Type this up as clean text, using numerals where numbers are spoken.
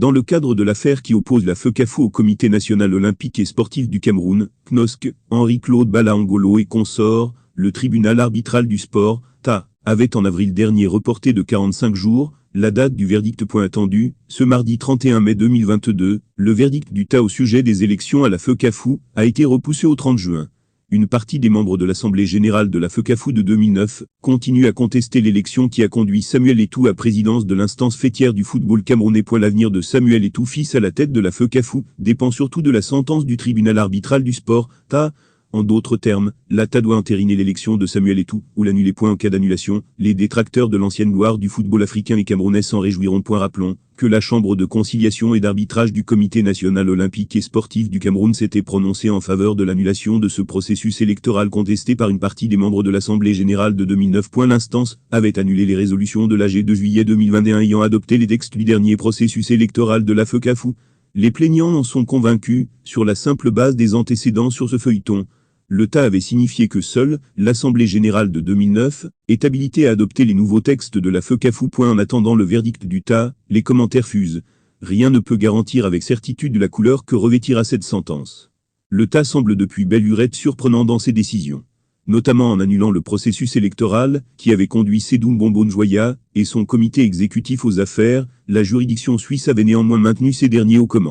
Dans le cadre de l'affaire qui oppose la FECAFO au Comité national olympique et sportif du Cameroun, CNOSC, Henri-Claude Bala-Angolo et consorts, le tribunal arbitral du sport, TA, avait en avril dernier reporté de 45 jours, la date du verdict. Attendu, ce mardi 31 mai 2022, le verdict du TA au sujet des élections à la FECAFO a été repoussé au 30 juin. Une partie des membres de l'Assemblée générale de la FECAFO de 2009 continue à contester l'élection qui a conduit Samuel Eto'o à présidence de l'instance faîtière du football camerounais. L'avenir de Samuel Eto'o, fils à la tête de la FECAFO, dépend surtout de la sentence du tribunal arbitral du sport, TA. En d'autres termes, la TA doit entériner l'élection de Samuel Eto'o ou l'annuler. En cas d'annulation, les détracteurs de l'ancienne gloire du football africain et camerounais s'en réjouiront. Rappelons que la Chambre de conciliation et d'arbitrage du Comité national olympique et sportif du Cameroun s'était prononcée en faveur de l'annulation de ce processus électoral contesté par une partie des membres de l'Assemblée générale de 2009. L'instance avait annulé les résolutions de l'AG de juillet 2021 ayant adopté les textes du dernier processus électoral de la FECAFO. Les plaignants en sont convaincus, sur la simple base des antécédents sur ce feuilleton. Le TA avait signifié que seule l'Assemblée générale de 2009 est habilitée à adopter les nouveaux textes de la FECAFO. En attendant le verdict du TA, les commentaires fusent. Rien ne peut garantir avec certitude la couleur que revêtira cette sentence. Le TA semble depuis belle lurette surprenant dans ses décisions, notamment en annulant le processus électoral qui avait conduit Sédou Mbombo-Njoya et son comité exécutif aux affaires. La juridiction suisse avait néanmoins maintenu ces derniers aux commandes.